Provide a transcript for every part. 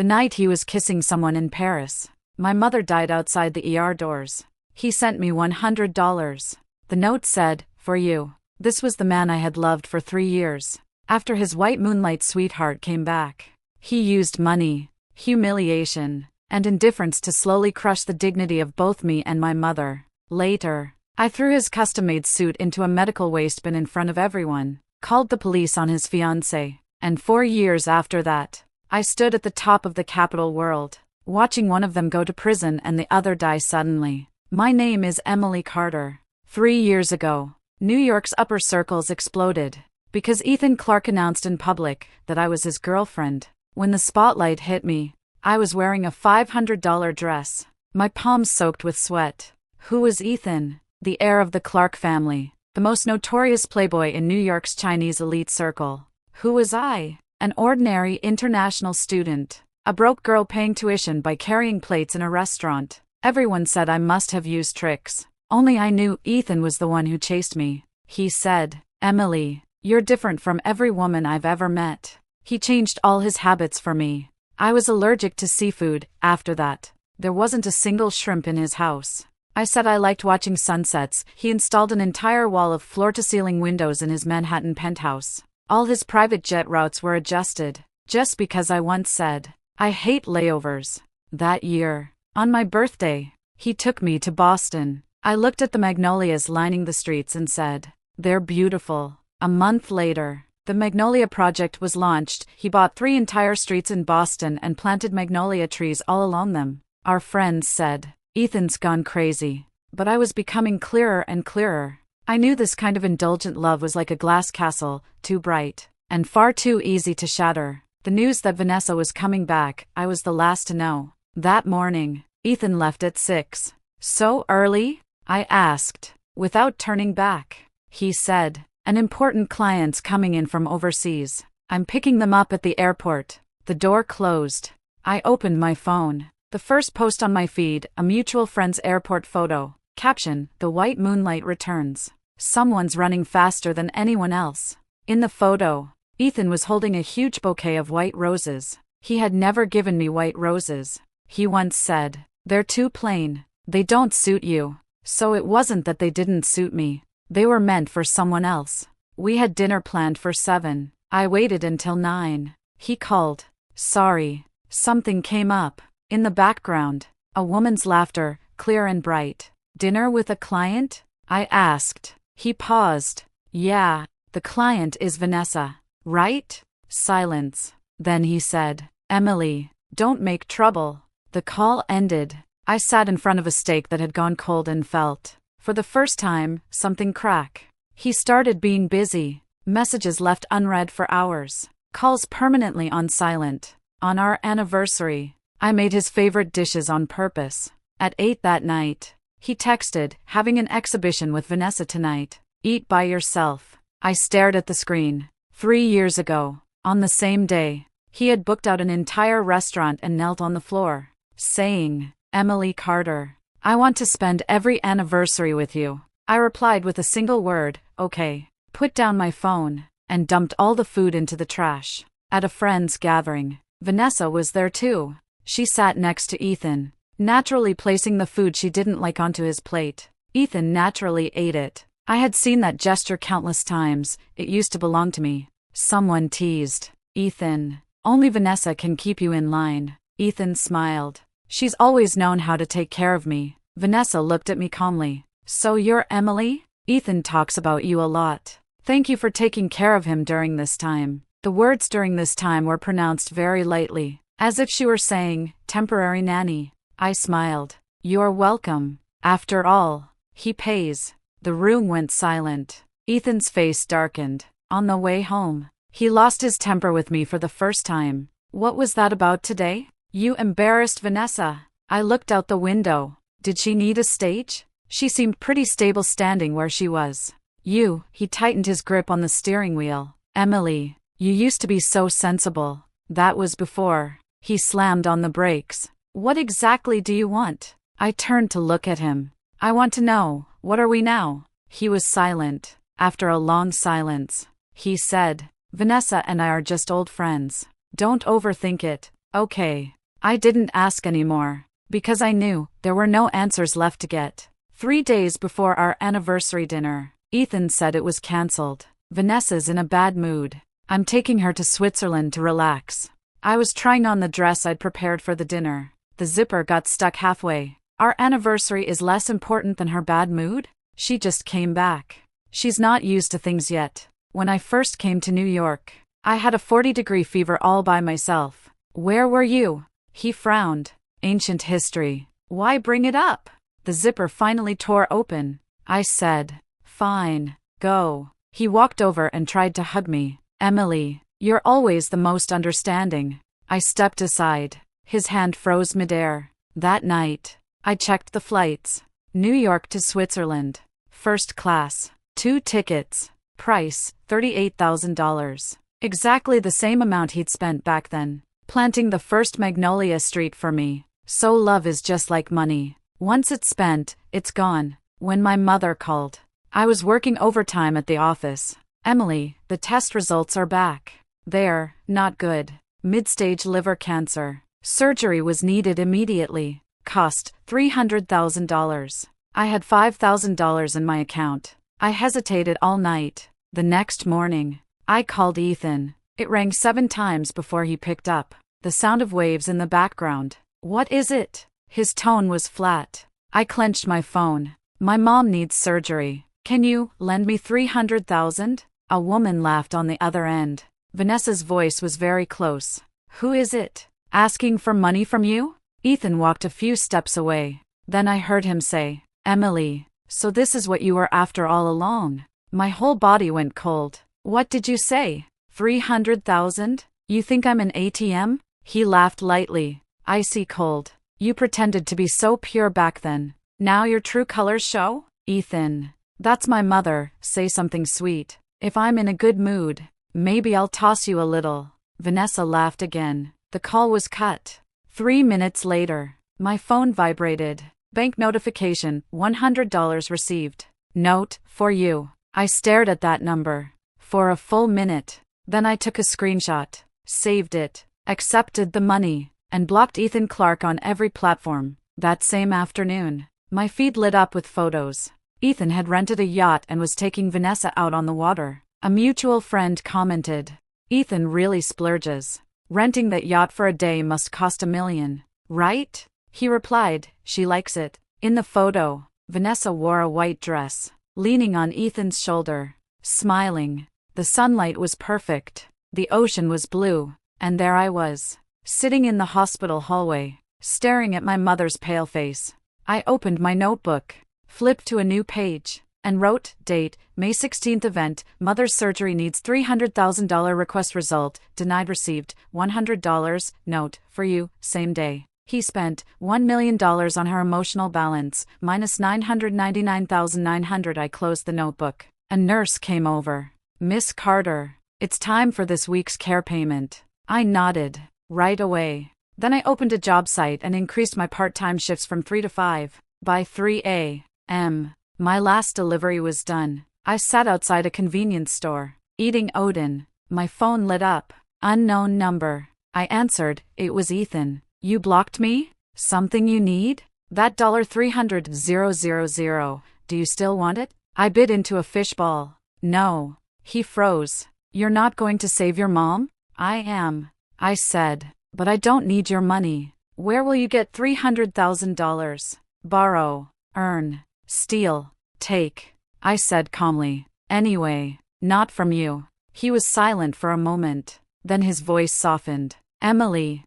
The night he was kissing someone in Paris. My mother died outside the ER doors. He sent me $100. The note said, "For you." This was the man I had loved for 3 years. After his white moonlight sweetheart came back, he used money, humiliation, and indifference to slowly crush the dignity of both me and my mother. Later, I threw his custom-made suit into a medical waste bin in front of everyone, called the police on his fiancée, and 4 years after that, I stood at the top of the capital world, watching one of them go to prison and the other die suddenly. My name is Emily Carter. 3 years ago, New York's upper circles exploded, because Ethan Clark announced in public that I was his girlfriend. When the spotlight hit me, I was wearing a $500 dress, my palms soaked with sweat. Who was Ethan? The heir of the Clark family, the most notorious playboy in New York's Chinese elite circle. Who was I? An ordinary international student, a broke girl paying tuition by carrying plates in a restaurant. Everyone said I must have used tricks. Only I knew Ethan was the one who chased me. He said, "Emily, you're different from every woman I've ever met." He changed all his habits for me. I was allergic to seafood. After that, there wasn't a single shrimp in his house. I said I liked watching sunsets. He installed an entire wall of floor-to-ceiling windows in his Manhattan penthouse. All his private jet routes were adjusted, just because I once said, "I hate layovers." That year, on my birthday, he took me to Boston. I looked at the magnolias lining the streets and said, "They're beautiful." A month later, the Magnolia Project was launched. He bought 3 entire streets in Boston and planted magnolia trees all along them. Our friends said, "Ethan's gone crazy." But I was becoming clearer and clearer. I knew this kind of indulgent love was like a glass castle, too bright, and far too easy to shatter. The news that Vanessa was coming back, I was the last to know. That morning, Ethan left at 6. "So early?" I asked, without turning back. He said, "An important client's coming in from overseas. I'm picking them up at the airport." The door closed. I opened my phone. The first post on my feed, a mutual friend's airport photo. Caption, "The white moonlight returns." Someone's running faster than anyone else. In the photo, Ethan was holding a huge bouquet of white roses. He had never given me white roses. He once said, "They're too plain. They don't suit you." So it wasn't that they didn't suit me. They were meant for someone else. We had dinner planned for 7. I waited until 9. He called. "Sorry, something came up." In the background, a woman's laughter, clear and bright. "Dinner with a client?" I asked. He paused. "Yeah, the client is Vanessa, right?" Silence. Then he said, "Emily, don't make trouble." The call ended. I sat in front of a steak that had gone cold and felt, for the first time, something crack. He started being busy. Messages left unread for hours. Calls permanently on silent. On our anniversary, I made his favorite dishes on purpose. At 8 that night, he texted, "Having an exhibition with Vanessa tonight. Eat by yourself." I stared at the screen. 3 years ago, on the same day, he had booked out an entire restaurant and knelt on the floor, saying, "Emily Carter, I want to spend every anniversary with you." I replied with a single word, "Okay." Put down my phone, and dumped all the food into the trash. At a friend's gathering, Vanessa was there too. She sat next to Ethan, naturally placing the food she didn't like onto his plate. Ethan naturally ate it. I had seen that gesture countless times. It used to belong to me. Someone teased, "Ethan, only Vanessa can keep you in line." Ethan smiled. "She's always known how to take care of me." Vanessa looked at me calmly. "So you're Emily? Ethan talks about you a lot. Thank you for taking care of him during this time." The words "during this time" were pronounced very lightly, as if she were saying, "temporary nanny." I smiled. "You're welcome. After all, he pays." The room went silent. Ethan's face darkened. On the way home, he lost his temper with me for the first time. "What was that about today? You embarrassed Vanessa." I looked out the window. Did she need a stage? She seemed pretty stable standing where she was. He tightened his grip on the steering wheel. "Emily, you used to be so sensible." That was before. He slammed on the brakes. "What exactly do you want?" I turned to look at him. "I want to know, what are we now?" He was silent. After a long silence, he said, "Vanessa and I are just old friends. Don't overthink it." Okay. I didn't ask anymore, because I knew there were no answers left to get. 3 days before our anniversary dinner, Ethan said it was cancelled. Vanessa's in a bad mood. I'm taking her to Switzerland to relax. I was trying on the dress I'd prepared for the dinner. The zipper got stuck halfway. Our anniversary is less important than her bad mood? She just came back. She's not used to things yet. When I first came to New York, I had a 40-degree fever all by myself. Where were you? He frowned. Ancient history. Why bring it up? The zipper finally tore open. I said, "Fine, go." He walked over and tried to hug me. "Emily, you're always the most understanding." I stepped aside. His hand froze midair. That night, I checked the flights. New York to Switzerland. First class. 2 tickets. Price, $38,000. Exactly the same amount he'd spent back then, planting the first magnolia street for me. So love is just like money. Once it's spent, it's gone. When my mother called, I was working overtime at the office. "Emily, the test results are back. They're not good. Mid-stage liver cancer. Surgery was needed immediately. Cost $300,000. I had $5,000 in my account. I hesitated all night. The next morning, I called Ethan. It rang 7 times before he picked up. The sound of waves in the background. "What is it?" His tone was flat. I clenched my phone. "My mom needs surgery. Can you lend me $300,000? A woman laughed on the other end. Vanessa's voice was very close. "Who is it? Asking for money from you?" Ethan walked a few steps away. Then I heard him say, "Emily, so this is what you were after all along." My whole body went cold. "What did you say? 300,000? You think I'm an ATM?" He laughed lightly. Icy cold. "You pretended to be so pure back then. Now your true colors show?" "Ethan, that's my mother. Say something sweet. If I'm in a good mood, maybe I'll toss you a little." Vanessa laughed again. The call was cut. 3 minutes later, my phone vibrated. Bank notification, $100 received. Note, for you. I stared at that number for a full minute. Then I took a screenshot, saved it, accepted the money, and blocked Ethan Clark on every platform. That same afternoon, my feed lit up with photos. Ethan had rented a yacht and was taking Vanessa out on the water. A mutual friend commented, "Ethan really splurges. Renting that yacht for a day must cost $1 million, right?" He replied, "She likes it." In the photo, Vanessa wore a white dress, leaning on Ethan's shoulder, smiling. The sunlight was perfect. The ocean was blue. And there I was, sitting in the hospital hallway, staring at my mother's pale face. I opened my notebook, flipped to a new page, and wrote, date, May 16th event, mother's surgery needs $300,000 request result, denied received, $100, note, for you, same day. He spent $1 million on her emotional balance, minus $999,900. I closed the notebook. A nurse came over. "Miss Carter, it's time for this week's care payment." I nodded. Right away. Then I opened a job site and increased my part-time shifts from 3 to 5. By 3 a.m., my last delivery was done. I sat outside a convenience store, eating Odin. My phone lit up. Unknown number. I answered. It was Ethan. "You blocked me? Something you need?" "That $300,000. Do you still want it?" I bit into a fishball. "No." He froze. "You're not going to save your mom?" "I am," I said, "but I don't need your money." "Where will you get $300,000? Borrow, earn, steal, take," I said calmly. "Anyway, not from you." He was silent for a moment. Then his voice softened. "Emily,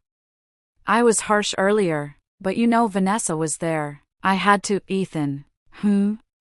I was harsh earlier, but you know Vanessa was there. I had to." "Ethan.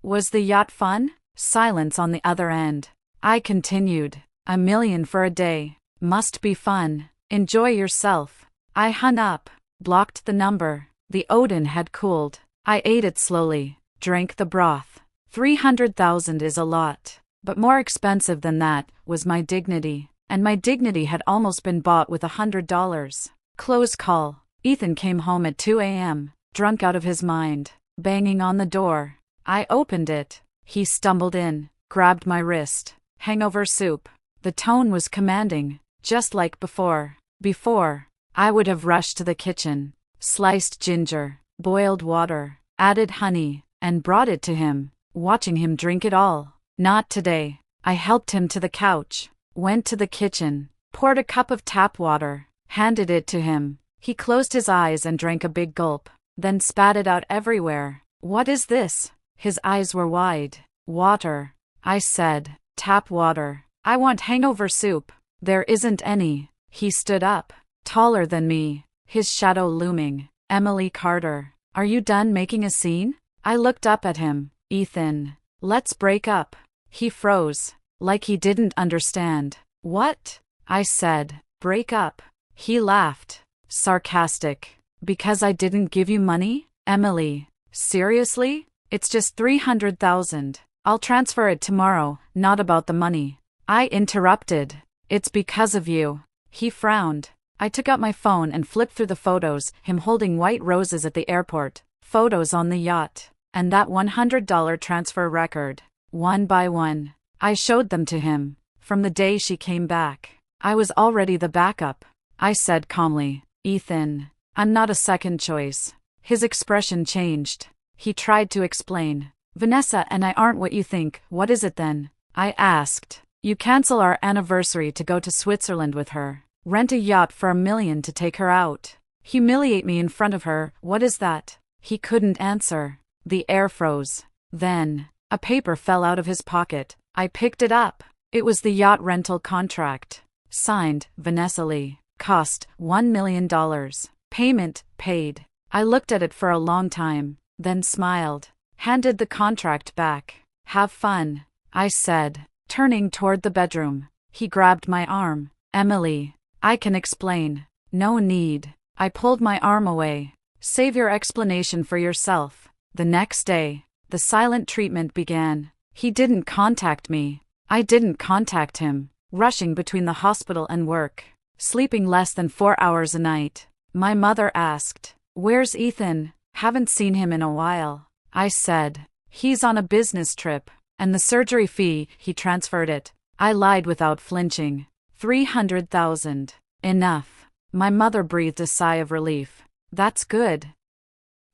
Was the yacht fun?" Silence on the other end. I continued. $1 million for a day. Must be fun. Enjoy yourself." I hung up, blocked the number. The Odin had cooled. I ate it slowly, drank the broth. 300,000 is a lot. But more expensive than that was my dignity. And my dignity had almost been bought with $100. Close call. Ethan came home at 2 a.m., drunk out of his mind, banging on the door. I opened it. He stumbled in, grabbed my wrist. "Hangover soup." The tone was commanding, just like before. I would have rushed to the kitchen, sliced ginger, boiled water, added honey, and brought it to him, watching him drink it all. Not today. I helped him to the couch, went to the kitchen, poured a cup of tap water, handed it to him. He closed his eyes and drank a big gulp, then spat it out everywhere. What is this? His eyes were wide. Water, I said. Tap water. I want hangover soup. There isn't any. He stood up, taller than me, his shadow looming. Emily Carter, are you done making a scene? I looked up at him. Ethan, let's break up. He froze, like he didn't understand. What? I said. Break up. He laughed, sarcastic. Because I didn't give you money? Emily, seriously? It's just 300,000. I'll transfer it tomorrow, not about the money. I interrupted. It's because of you. He frowned. I took out my phone and flipped through the photos, him holding white roses at the airport, photos on the yacht, and that $100 transfer record. One by one, I showed them to him. From the day she came back, I was already the backup. I said calmly, Ethan, I'm not a second choice. His expression changed. He tried to explain. Vanessa and I aren't what you think. What is it then? I asked. You cancel our anniversary to go to Switzerland with her. Rent a yacht for $1 million to take her out. Humiliate me in front of her. What is that? He couldn't answer. The air froze. Then, a paper fell out of his pocket. I picked it up. It was the yacht rental contract. Signed, Vanessa Lee. Cost, $1 million. Payment, paid. I looked at it for a long time, then smiled. Handed the contract back. Have fun, I said, turning toward the bedroom. He grabbed my arm. Emily, I can explain. No need. I pulled my arm away. Save your explanation for yourself. The next day, the silent treatment began. He didn't contact me. I didn't contact him. Rushing between the hospital and work. Sleeping less than 4 hours a night. My mother asked, Where's Ethan? Haven't seen him in a while. I said, He's on a business trip. And the surgery fee, he transferred it. I lied without flinching. 300,000. Enough. My mother breathed a sigh of relief. That's good.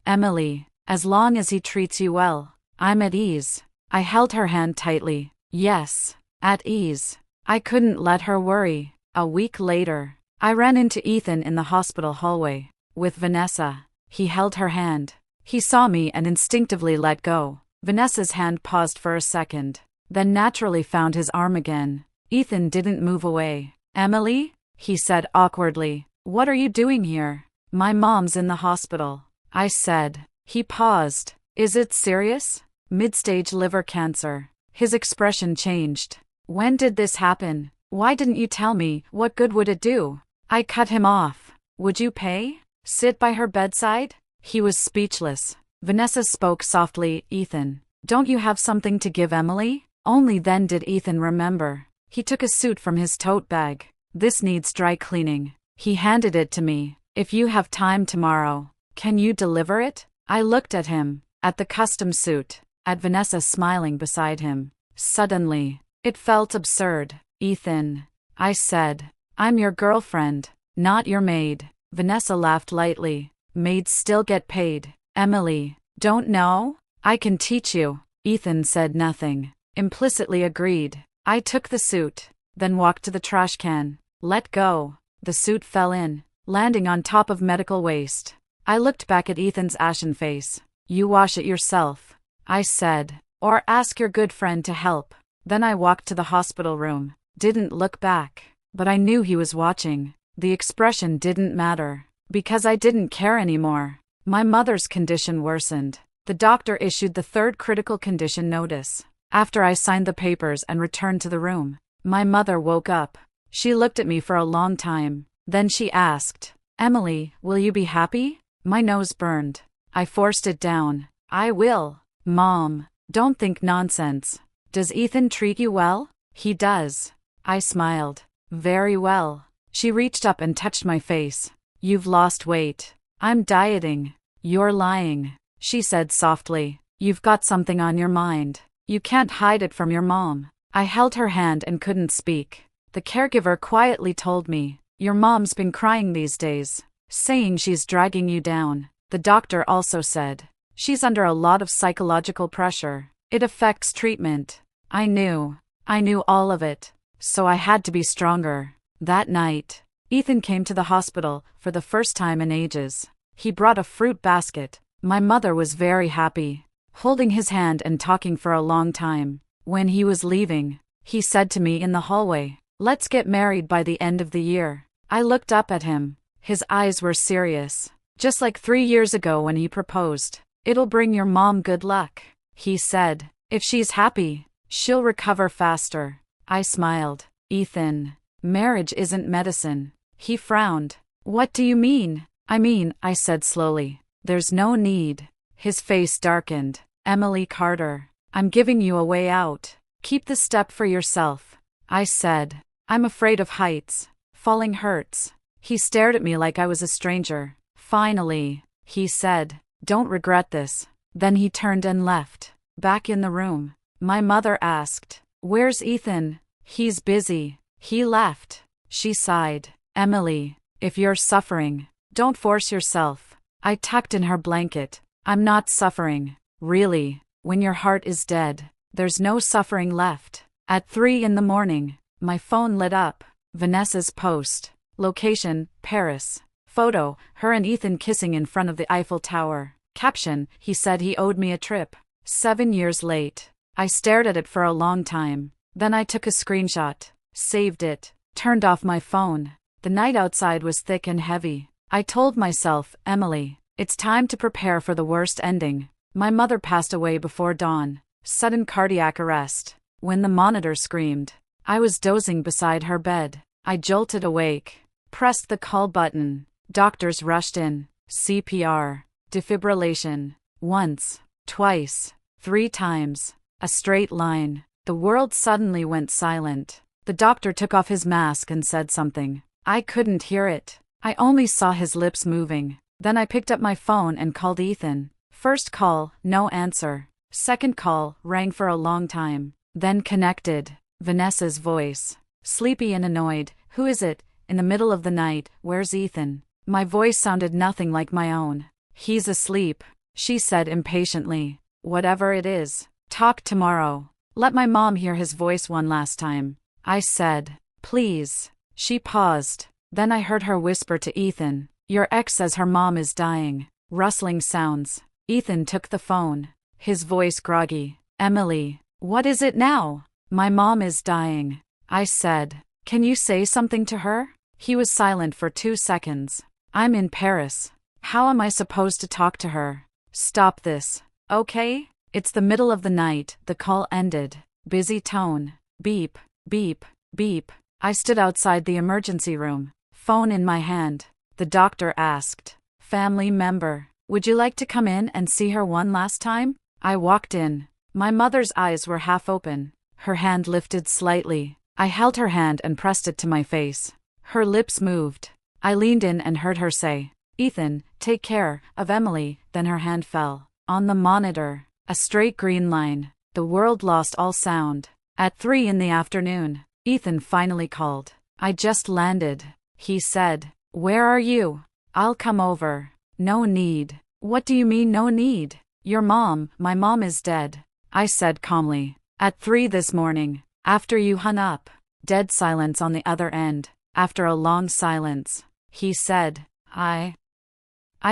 Emily, as long as he treats you well, I'm at ease. I held her hand tightly. Yes, at ease. I couldn't let her worry. A week later, I ran into Ethan in the hospital hallway. With Vanessa. He held her hand. He saw me and instinctively let go. Vanessa's hand paused for a second, then naturally found his arm again. Ethan didn't move away. Emily? He said awkwardly. What are you doing here? My mom's in the hospital. I said. He paused. Is it serious? Mid-stage liver cancer. His expression changed. When did this happen? Why didn't you tell me? What good would it do? I cut him off. Would you pay? Sit by her bedside? He was speechless. Vanessa spoke softly. Ethan, don't you have something to give Emily? Only then did Ethan remember. He took a suit from his tote bag. This needs dry cleaning. He handed it to me. If you have time tomorrow, can you deliver it? I looked at him, at the custom suit, at Vanessa smiling beside him. Suddenly, it felt absurd. Ethan, I said, I'm your girlfriend, not your maid. Vanessa laughed lightly. Maids still get paid. Emily, don't know? I can teach you. Ethan said nothing, implicitly agreed. I took the suit, then walked to the trash can. Let go. The suit fell in, landing on top of medical waste. I looked back at Ethan's ashen face. You wash it yourself, I said, or ask your good friend to help. Then I walked to the hospital room, didn't look back, but I knew he was watching. The expression didn't matter, because I didn't care anymore. My mother's condition worsened. The doctor issued the third critical condition notice. After I signed the papers and returned to the room, my mother woke up. She looked at me for a long time. Then she asked, Emily, will you be happy? My nose burned. I forced it down. I will. Mom, don't think nonsense. Does Ethan treat you well? He does. I smiled. Very well. She reached up and touched my face. You've lost weight. I'm dieting. You're lying, she said softly. You've got something on your mind. You can't hide it from your mom. I held her hand and couldn't speak. The caregiver quietly told me, Your mom's been crying these days, saying she's dragging you down. The doctor also said, she's under a lot of psychological pressure. It affects treatment. I knew all of it, so I had to be stronger. That night, Ethan came to the hospital for the first time in ages. He brought a fruit basket. My mother was very happy, holding his hand and talking for a long time. When he was leaving, he said to me in the hallway, "Let's get married by the end of the year." I looked up at him. His eyes were serious, just like 3 years ago when he proposed. "It'll bring your mom good luck," he said. "If she's happy, she'll recover faster." I smiled. "Ethan, marriage isn't medicine." He frowned. "What do you mean?" I said slowly. "There's no need." His face darkened. "Emily Carter, I'm giving you a way out. Keep the step for yourself." I said, "I'm afraid of heights. Falling hurts." He stared at me like I was a stranger. "Finally," he said, "don't regret this." Then he turned and left. Back in the room, my mother asked, "Where's Ethan?" "He's busy. He left." She sighed. "Emily, if you're suffering, don't force yourself." I tucked in her blanket. "I'm not suffering. Really, when your heart is dead, there's no suffering left." At 3 in the morning, my phone lit up. Vanessa's post. Location, Paris. Photo, her and Ethan kissing in front of the Eiffel Tower. Caption, he said he owed me a trip. 7 years late. I stared at it for a long time. Then I took a screenshot, saved it, turned off my phone. The night outside was thick and heavy. I told myself, "Emily, it's time to prepare for the worst ending." My mother passed away before dawn. Sudden cardiac arrest. When the monitor screamed, I was dozing beside her bed. I jolted awake, pressed the call button. Doctors rushed in. CPR. Defibrillation. Once. Twice. 3 times. A straight line. The world suddenly went silent. The doctor took off his mask and said something. I couldn't hear it. I only saw his lips moving. Then I picked up my phone and called Ethan. First call, no answer. Second call, rang for a long time. Then connected. Vanessa's voice. Sleepy and annoyed. "Who is it? In the middle of the night, where's Ethan?" My voice sounded nothing like my own. "He's asleep," she said impatiently. "Whatever it is, talk tomorrow. Let my mom hear his voice one last time." I said, "Please." She paused. Then I heard her whisper to Ethan, "Your ex says her mom is dying." Rustling sounds. Ethan took the phone. His voice groggy. "Emily, what is it now?" "My mom is dying," I said. "Can you say something to her?" He was silent for 2 seconds. "I'm in Paris. How am I supposed to talk to her?" "Stop this, okay?" It's the middle of the night. The call ended. Busy tone. Beep, beep, beep. I stood outside the emergency room, phone in my hand. The doctor asked, "Family member, would you like to come in and see her one last time?" I walked in. My mother's eyes were half open. Her hand lifted slightly. I held her hand and pressed it to my face. Her lips moved. I leaned in and heard her say, "Ethan, take care of Emily." Then her hand fell. On the monitor, a straight green line. The world lost all sound. At 3 in the afternoon, Ethan finally called. "I just landed," he said. "Where are you?" "I'll come over." "No need." "What do you mean no need?" My mom is dead," I said calmly. "At 3 this morning, after you hung up." Dead silence on the other end. After a long silence, he said, I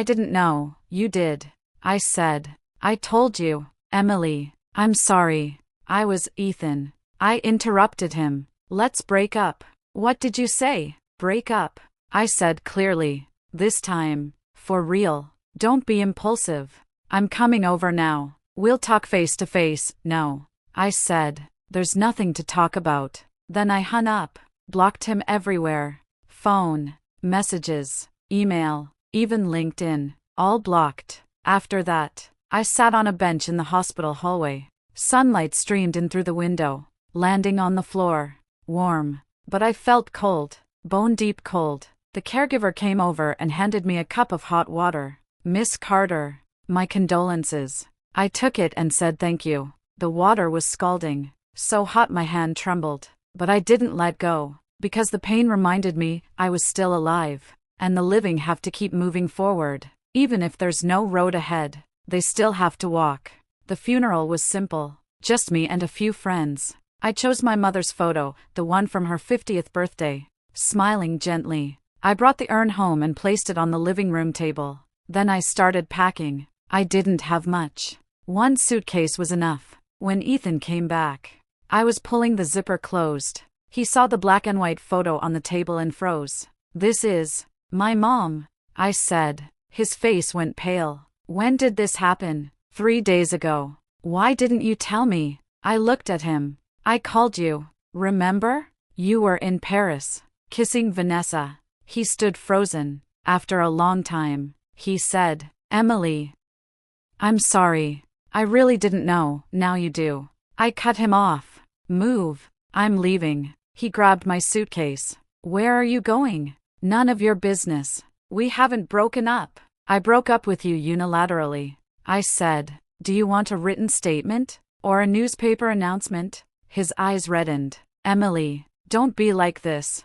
didn't know." "You did," I said. "I told you." "Emily, I'm sorry." I was Ethan. I interrupted him. "Let's break up." "What did you say?" "Break up," I said clearly. "This time, for real. Don't be impulsive." "I'm coming over now. We'll talk face to face." "No," I said. "There's nothing to talk about." Then I hung up. Blocked him everywhere. Phone, messages, email, even LinkedIn. All blocked. After that, I sat on a bench in the hospital hallway. Sunlight streamed in through the window, landing on the floor. Warm. But I felt cold. Bone-deep cold. The caregiver came over and handed me a cup of hot water. "Miss Carter, my condolences." I took it and said thank you. The water was scalding. So hot my hand trembled. But I didn't let go. Because the pain reminded me I was still alive, and the living have to keep moving forward. Even if there's no road ahead, they still have to walk. The funeral was simple, just me and a few friends. I chose my mother's photo, the one from her 50th birthday, smiling gently. I brought the urn home and placed it on the living room table. Then I started packing. I didn't have much. One suitcase was enough. When Ethan came back, I was pulling the zipper closed. He saw the black and white photo on the table and froze. "This is my mom," I said. His face went pale. "When did this happen?" "3 days ago." "Why didn't you tell me?" I looked at him. "I called you. Remember? You were in Paris, kissing Vanessa." He stood frozen. After a long time, he said, "Emily, I'm sorry. I really didn't know. Now you do." I cut him off. "Move. I'm leaving." He grabbed my suitcase. "Where are you going?" "None of your business. We haven't broken up." "I broke up with you unilaterally," I said. "Do you want a written statement? Or a newspaper announcement?" His eyes reddened. "Emily, don't be like this.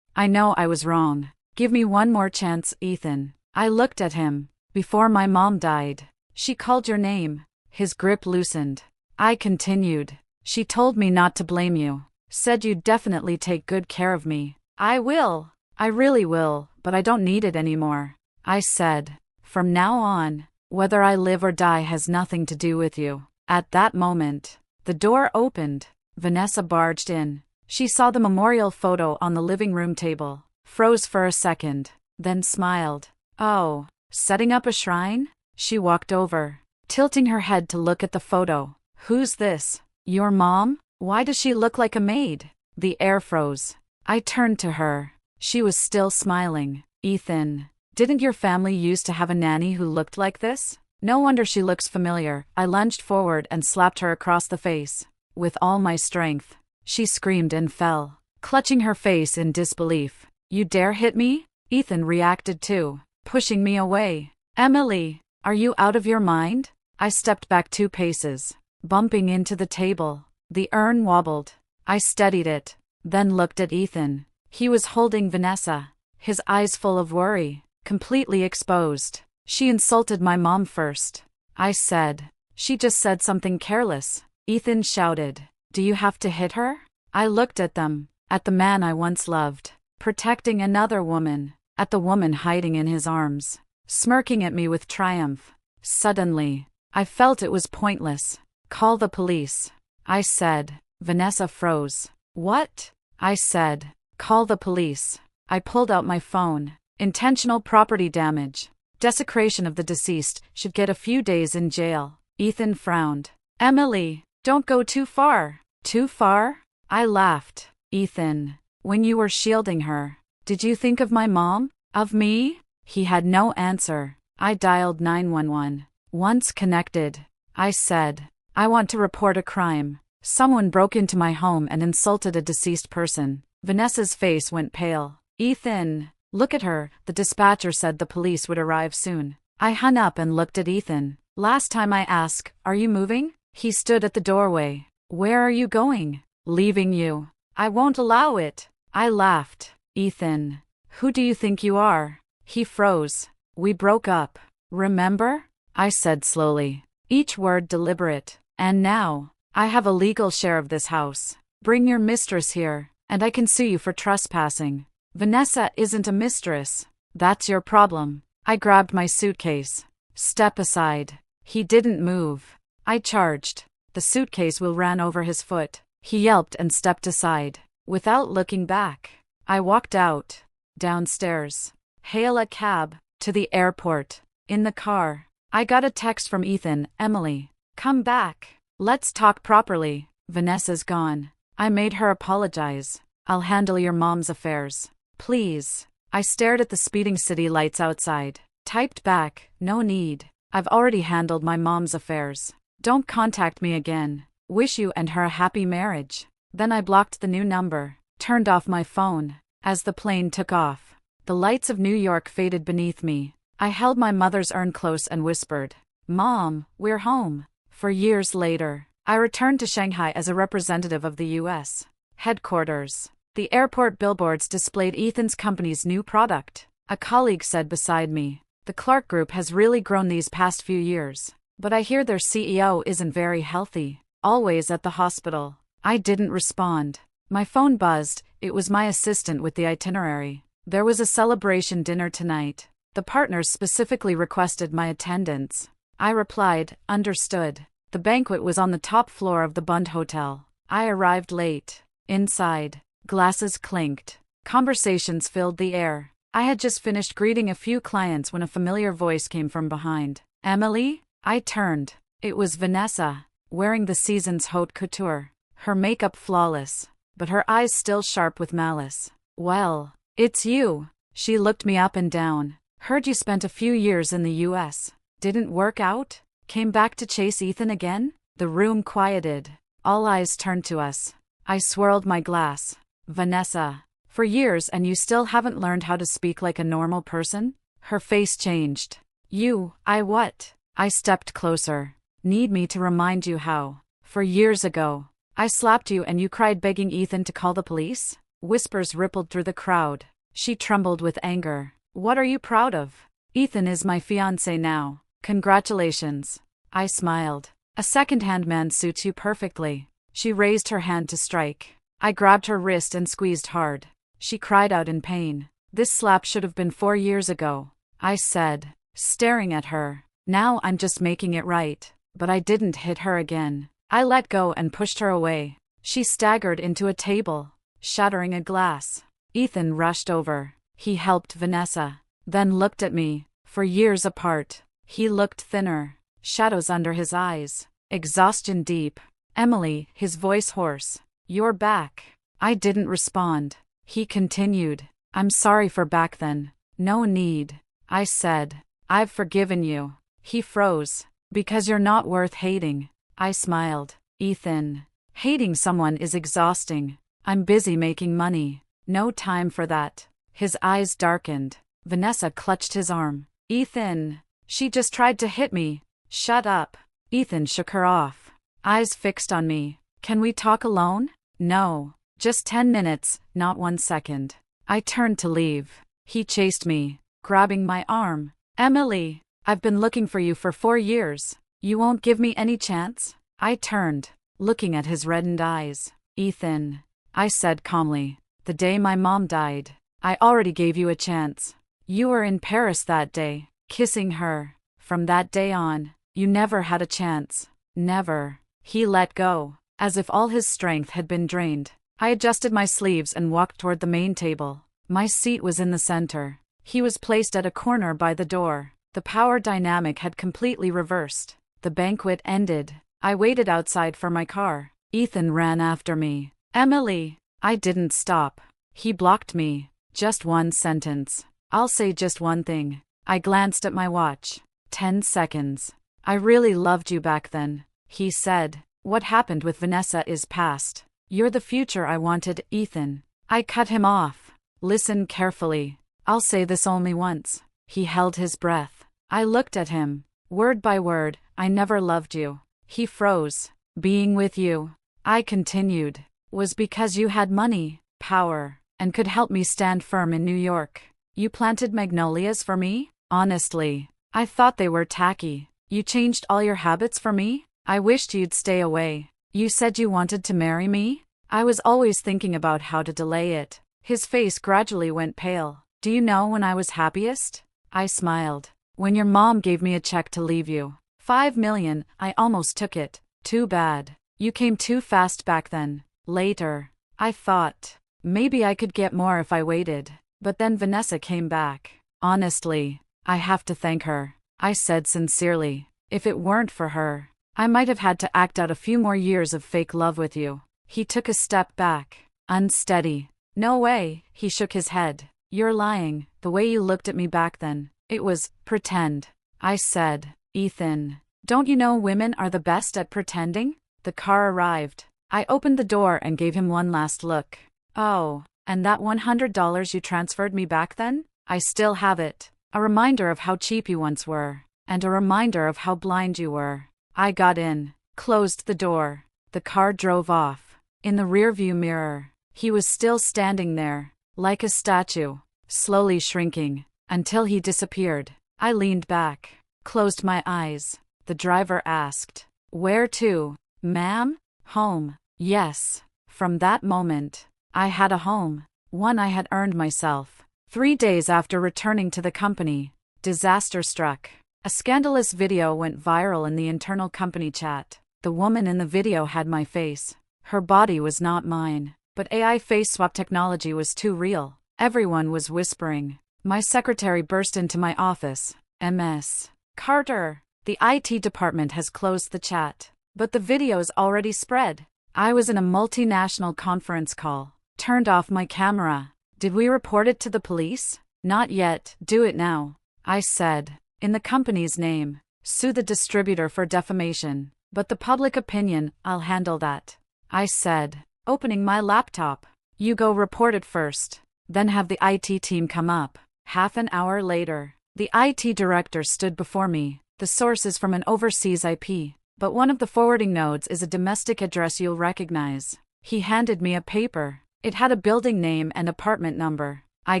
I know I was wrong. Give me one more chance, Ethan." I looked at him. "Before my mom died, she called your name." His grip loosened. I continued. "She told me not to blame you. Said you'd definitely take good care of me." "I will. I really will, but I don't need it anymore," I said. "From now on, whether I live or die has nothing to do with you." At that moment, the door opened. Vanessa barged in. She saw the memorial photo on the living room table, froze for a second, then smiled. "Oh, setting up a shrine?" She walked over, tilting her head to look at the photo. "Who's this? Your mom? Why does she look like a maid?" The air froze. I turned to her. She was still smiling. "Ethan, didn't your family used to have a nanny who looked like this? No wonder she looks familiar." I lunged forward and slapped her across the face. With all my strength, she screamed and fell, clutching her face in disbelief. "You dare hit me?" Ethan reacted too, pushing me away. "Emily, are you out of your mind?" I stepped back 2 paces, bumping into the table. The urn wobbled. I steadied it, then looked at Ethan. He was holding Vanessa, his eyes full of worry, completely exposed. "She insulted my mom first," I said. "She just said something careless." Ethan shouted. "Do you have to hit her?" I looked at them, at the man I once loved, protecting another woman, at the woman hiding in his arms, smirking at me with triumph. Suddenly, I felt it was pointless. "Call the police," I said. Vanessa froze. "What?" I said. "Call the police." I pulled out my phone. "Intentional property damage. Desecration of the deceased should get a few days in jail." Ethan frowned. "Emily, don't go too far." "Too far?" I laughed. "Ethan, when you were shielding her, did you think of my mom? Of me?" He had no answer. I dialed 911. "Once connected," I said. "I want to report a crime. Someone broke into my home and insulted a deceased person." Vanessa's face went pale. "Ethan, look at her." The dispatcher said the police would arrive soon. I hung up and looked at Ethan. "Last time I asked, are you moving?" He stood at the doorway. "Where are you going?" "Leaving you." "I won't allow it." I laughed. "Ethan, who do you think you are?" He froze. "We broke up. Remember?" I said slowly, each word deliberate. "And now, I have a legal share of this house. Bring your mistress here, and I can sue you for trespassing." "Vanessa isn't a mistress." "That's your problem." I grabbed my suitcase. "Step aside." He didn't move. I charged. The suitcase wheel ran over his foot. He yelped and stepped aside. Without looking back, I walked out. Downstairs. Hail a cab. To the airport. In the car, I got a text from Ethan. "Emily, come back. Let's talk properly." "Vanessa's gone." I made her apologize. "I'll handle your mom's affairs. Please." I stared at the speeding city lights outside. Typed back, "No need. I've already handled my mom's affairs. Don't contact me again. Wish you and her a happy marriage." Then I blocked the new number, turned off my phone. As the plane took off, the lights of New York faded beneath me. I held my mother's urn close and whispered, "Mom, we're home." For years later, I returned to Shanghai as a representative of the U.S. headquarters. The airport billboards displayed Ethan's company's new product. A colleague said beside me, "The Clark Group has really grown these past few years. But I hear their CEO isn't very healthy, always at the hospital." I didn't respond. My phone buzzed. It was my assistant with the itinerary. There was a celebration dinner tonight. The partners specifically requested my attendance. I replied, "Understood." The banquet was on the top floor of the Bund Hotel. I arrived late. Inside, glasses clinked. Conversations filled the air. I had just finished greeting a few clients when a familiar voice came from behind. "Emily?" I turned. It was Vanessa, wearing the season's haute couture. Her makeup flawless, but her eyes still sharp with malice. "Well, it's you." She looked me up and down. "Heard you spent a few years in the US. Didn't work out? Came back to chase Ethan again?" The room quieted. All eyes turned to us. I swirled my glass. "Vanessa, for years and you still haven't learned how to speak like a normal person?" Her face changed. What?" I stepped closer. "Need me to remind you how? For years ago, I slapped you and you cried begging Ethan to call the police?" Whispers rippled through the crowd. She trembled with anger. "What are you proud of? Ethan is my fiancé now. Congratulations." I smiled. "A second-hand man suits you perfectly." She raised her hand to strike. I grabbed her wrist and squeezed hard. She cried out in pain. "This slap should have been 4 years ago," I said, staring at her. "Now I'm just making it right." But I didn't hit her again. I let go and pushed her away. She staggered into a table, shattering a glass. Ethan rushed over. He helped Vanessa, then looked at me. For years apart, he looked thinner, shadows under his eyes, exhaustion deep. "Emily," his voice hoarse, "you're back." I didn't respond. He continued, "I'm sorry for back then." "No need," I said. "I've forgiven you." He froze. "Because you're not worth hating." I smiled. "Ethan, hating someone is exhausting. I'm busy making money. No time for that." His eyes darkened. Vanessa clutched his arm. "Ethan, she just tried to hit me." "Shut up." Ethan shook her off. Eyes fixed on me. "Can we talk alone?" "No. Just 10 minutes, not 1 second." I turned to leave. He chased me, grabbing my arm. "Emily, I've been looking for you for 4 years. You won't give me any chance?" I turned, looking at his reddened eyes. "Ethan," I said calmly, "the day my mom died, I already gave you a chance. You were in Paris that day, kissing her. From that day on, you never had a chance. Never." He let go, as if all his strength had been drained. I adjusted my sleeves and walked toward the main table. My seat was in the center. He was placed at a corner by the door. The power dynamic had completely reversed. The banquet ended. I waited outside for my car. Ethan ran after me. "Emily." I didn't stop. He blocked me. "Just one sentence. I'll say just one thing." I glanced at my watch. 10 seconds. "I really loved you back then," he said. "What happened with Vanessa is past. You're the future I wanted, Ethan." I cut him off. "Listen carefully. I'll say this only once." He held his breath. I looked at him. "Word by word, I never loved you." He froze. "Being with you," I continued, "was because you had money, power, and could help me stand firm in New York. You planted magnolias for me? Honestly, I thought they were tacky. You changed all your habits for me? I wished you'd stay away. You said you wanted to marry me? I was always thinking about how to delay it." His face gradually went pale. "Do you know when I was happiest?" I smiled. "When your mom gave me a check to leave you. 5 million, I almost took it. Too bad. You came too fast back then." Later, I thought, maybe I could get more if I waited. But then Vanessa came back. "Honestly, I have to thank her," I said sincerely. "If it weren't for her, I might have had to act out a few more years of fake love with you." He took a step back, unsteady. "No way," he shook his head. "You're lying. The way you looked at me back then, it was pretend." I said, "Ethan, don't you know women are the best at pretending?" The car arrived. I opened the door and gave him one last look. "Oh, and that $100 you transferred me back then? I still have it. A reminder of how cheap you once were, and a reminder of how blind you were." I got in, closed the door. The car drove off. In the rearview mirror, He was still standing there, like a statue, slowly shrinking, until he disappeared. I leaned back, closed my eyes. The driver asked, "Where to, ma'am?" "Home." Yes. From that moment, I had a home, one I had earned myself. 3 days after returning to the company, disaster struck. A scandalous video went viral in the internal company chat. The woman in the video had my face. Her body was not mine, but AI face swap technology was too real. Everyone was whispering. My secretary burst into my office. "Ms. Carter, the IT department has closed the chat, but the video's already spread." I was in a multinational conference call. Turned off my camera. "Did we report it to the police?" "Not yet." "Do it now," I said. "In the company's name. Sue the distributor for defamation. But the public opinion, I'll handle that," I said, opening my laptop. "You go report it first. Then have the IT team come up." Half an hour later, the IT director stood before me. "The source is from an overseas IP, but one of the forwarding nodes is a domestic address you'll recognize." He handed me a paper. It had a building name and apartment number. I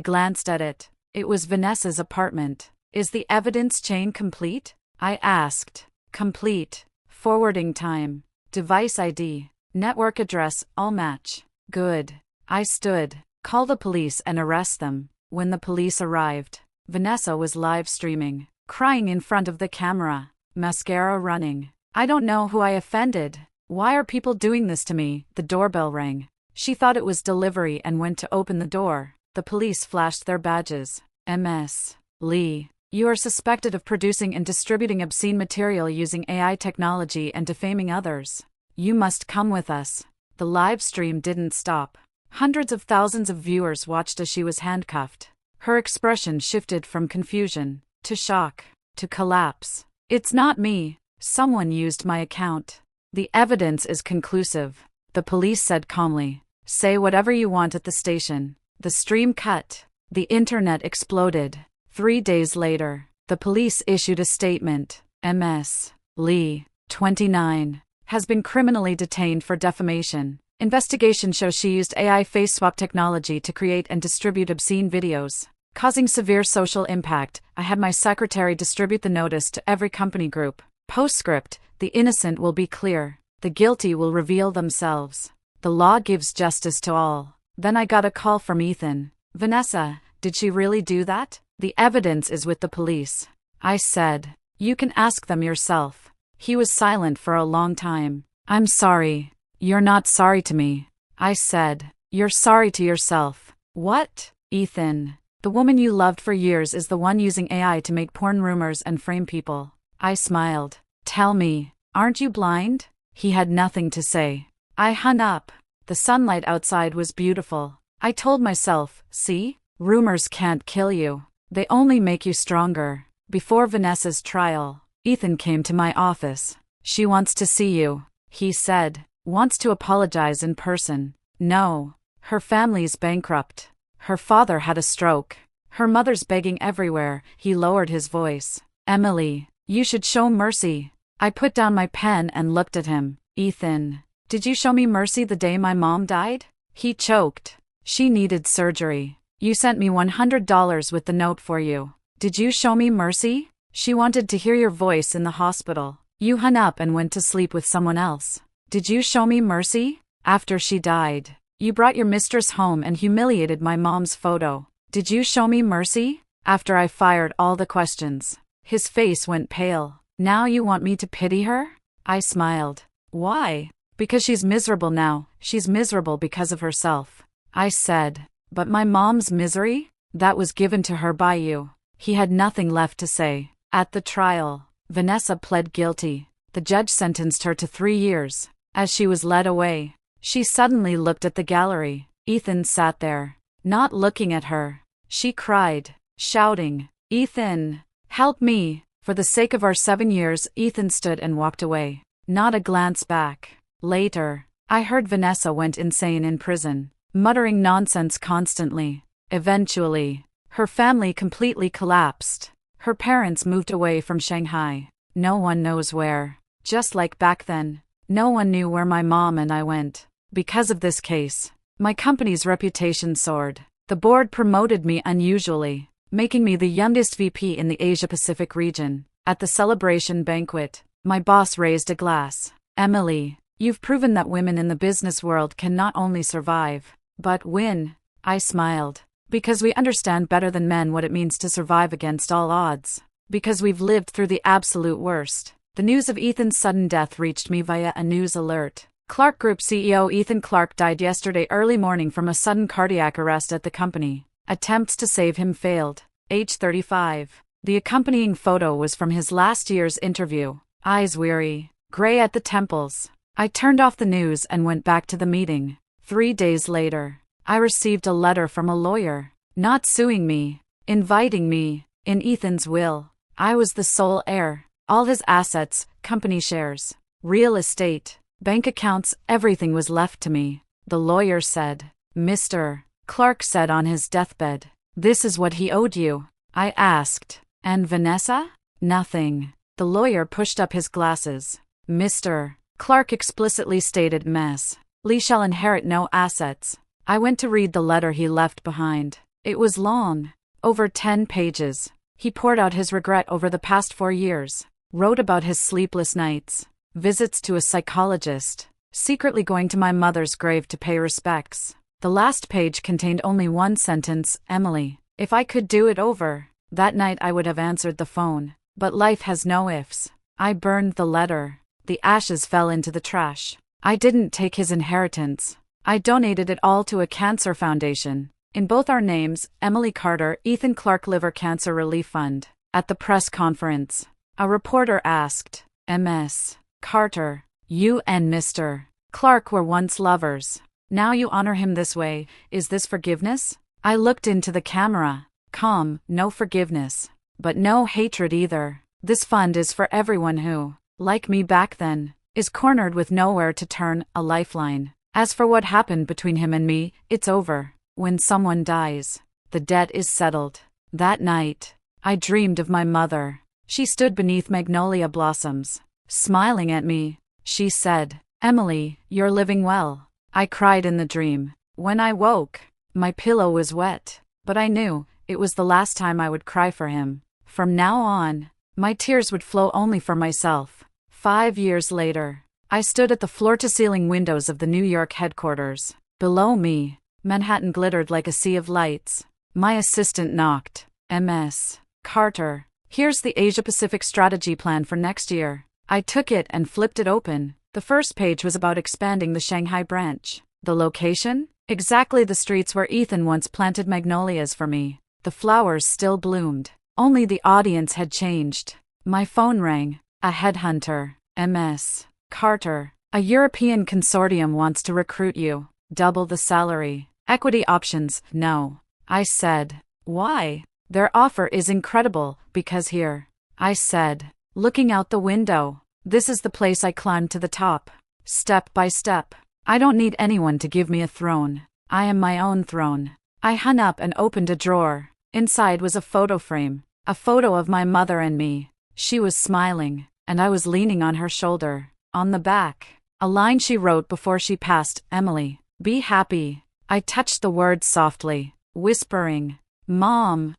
glanced at it. It was Vanessa's apartment. "Is the evidence chain complete?" I asked. "Complete. Forwarding time, device ID, network address, all match." "Good." I stood. "Call the police and arrest them." When the police arrived, Vanessa was live streaming, crying in front of the camera, mascara running. "I don't know who I offended. Why are people doing this to me?" The doorbell rang. She thought it was delivery and went to open the door. The police flashed their badges. "Ms. Lee, you are suspected of producing and distributing obscene material using AI technology and defaming others. You must come with us." The live stream didn't stop. Hundreds of thousands of viewers watched as she was handcuffed. Her expression shifted from confusion, to shock, to collapse. "It's not me. Someone used my account. The evidence is conclusive," the police said calmly. "Say whatever you want at the station." The stream cut. The internet exploded. 3 days later, the police issued a statement. "Ms. Lee, 29, has been criminally detained for defamation. Investigation shows she used AI face swap technology to create and distribute obscene videos, causing severe social impact. I had my secretary distribute the notice to every company group. Postscript: the innocent will be clear. The guilty will reveal themselves. The law gives justice to all." Then I got a call from Ethan. "Vanessa, did she really do that?" "The evidence is with the police," I said. "You can ask them yourself." He was silent for a long time. "I'm sorry." "You're not sorry to me," I said. "You're sorry to yourself." "What?" "Ethan, the woman you loved for years is the one using AI to make porn rumors and frame people." I smiled. "Tell me, aren't you blind?" He had nothing to say. I hung up. The sunlight outside was beautiful. I told myself, "See? Rumors can't kill you. They only make you stronger." Before Vanessa's trial, Ethan came to my office. "She wants to see you," he said. "Wants to apologize in person." "No. Her family's bankrupt. Her father had a stroke. Her mother's begging everywhere." He lowered his voice. "Emily, you should show mercy." I put down my pen and looked at him. "Ethan, did you show me mercy the day my mom died?" He choked. "She needed surgery. You sent me $100 with the note for you. Did you show me mercy? She wanted to hear your voice in the hospital. You hung up and went to sleep with someone else. Did you show me mercy? After she died, you brought your mistress home and humiliated my mom's photo. Did you show me mercy?" After I fired all the questions, his face went pale. "Now you want me to pity her?" I smiled. "Why?" "Because she's miserable now. She's miserable because of herself," I said. "But my mom's misery? That was given to her by you." He had nothing left to say. At the trial, Vanessa pled guilty. The judge sentenced her to 3 years. As she was led away, she suddenly looked at the gallery. Ethan sat there, not looking at her. She cried, shouting, "Ethan, help me." For the sake of our 7 years, Ethan stood and walked away. Not a glance back. Later, I heard Vanessa went insane in prison, muttering nonsense constantly. Eventually, her family completely collapsed. Her parents moved away from Shanghai. No one knows where. Just like back then, no one knew where my mom and I went. Because of this case, My company's reputation soared. The board promoted me unusually, making me the youngest VP in the Asia-Pacific region. At the celebration banquet, my boss raised a glass. "Emily, you've proven that women in the business world can not only survive, but win." I smiled. Because we understand better than men what it means to survive against all odds. Because we've lived through the absolute worst. The news of Ethan's sudden death reached me via a news alert. Clark Group CEO Ethan Clark died yesterday early morning from a sudden cardiac arrest at the company. Attempts to save him failed. Age 35. The accompanying photo was from his last year's interview. Eyes weary, gray at the temples. I turned off the news and went back to the meeting. 3 days later, I received a letter from a lawyer, not suing me, inviting me. In Ethan's will, I was the sole heir. All his assets, company shares, real estate, bank accounts, everything was left to me. The lawyer said, "Mr. Clark said on his deathbed, this is what he owed you." I asked, "And Vanessa?" "Nothing." The lawyer pushed up his glasses. "Mr. Clark explicitly stated Ms. Lee shall inherit no assets." I went to read the letter he left behind. It was long, over 10 pages. He poured out his regret over the past 4 years, wrote about his sleepless nights, visits to a psychologist, secretly going to my mother's grave to pay respects. The last page contained only one sentence, "Emily, if I could do it over." That night I would have answered the phone, but life has no ifs. I burned the letter. The ashes fell into the trash. I didn't take his inheritance. I donated it all to a cancer foundation. In both our names, Emily Carter, Ethan Clark Liver Cancer Relief Fund. At the press conference, a reporter asked, "Ms. Carter, you and Mr. Clark were once lovers. Now you honor him this way. Is this forgiveness?" I looked into the camera. Calm, no forgiveness. But no hatred either. This fund is for everyone who, like me back then, is cornered with nowhere to turn, a lifeline. As for what happened between him and me, it's over. When someone dies, the debt is settled. That night, I dreamed of my mother. She stood beneath magnolia blossoms, smiling at me. She said, "Emily, you're living well." I cried in the dream. When I woke, my pillow was wet, but I knew it was the last time I would cry for him. From now on, my tears would flow only for myself. 5 years later, I stood at the floor-to-ceiling windows of the New York headquarters. Below me, Manhattan glittered like a sea of lights. My assistant knocked. "Ms. Carter, here's the Asia-Pacific strategy plan for next year." I took it and flipped it open. The first page was about expanding the Shanghai branch. The location? Exactly the streets where Ethan once planted magnolias for me. The flowers still bloomed. Only the audience had changed. My phone rang. A headhunter. "Ms. Carter, a European consortium wants to recruit you. Double the salary. Equity options, no." I said, "Why?" "Their offer is incredible, because here," I said, looking out the window, "this is the place I climbed to the top. Step by step. I don't need anyone to give me a throne. I am my own throne." I hung up and opened a drawer. Inside was a photo frame. A photo of my mother and me. She was smiling, and I was leaning on her shoulder. On the back, a line she wrote before she passed, "Emily, be happy." I touched the words softly, whispering, "Mom."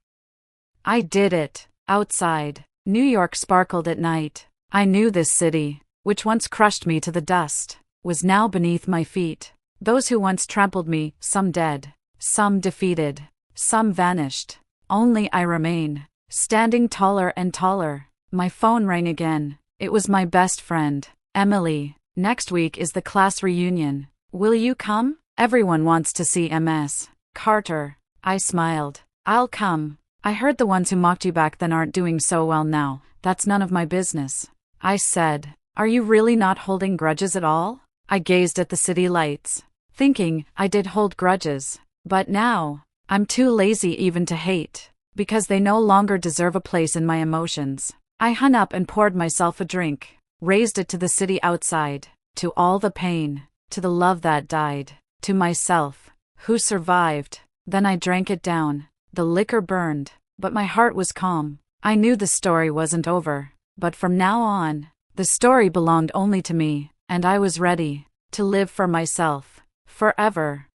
I did it. Outside, New York sparkled at night. I knew this city, which once crushed me to the dust, was now beneath my feet. Those who once trampled me, some dead, some defeated, some vanished. Only I remain, standing taller and taller. My phone rang again. It was my best friend. "Emily, next week is the class reunion. Will you come? Everyone wants to see Ms. Carter." I smiled. "I'll come. I heard the ones who mocked you back then aren't doing so well now. That's none of my business." I said, "Are you really not holding grudges at all?" I gazed at the city lights, thinking I did hold grudges. But now, I'm too lazy even to hate, because they no longer deserve a place in my emotions. I hung up and poured myself a drink, raised it to the city outside, to all the pain, to the love that died, to myself, who survived. Then I drank it down. The liquor burned, but my heart was calm. I knew the story wasn't over, but from now on, the story belonged only to me, and I was ready to live for myself, forever.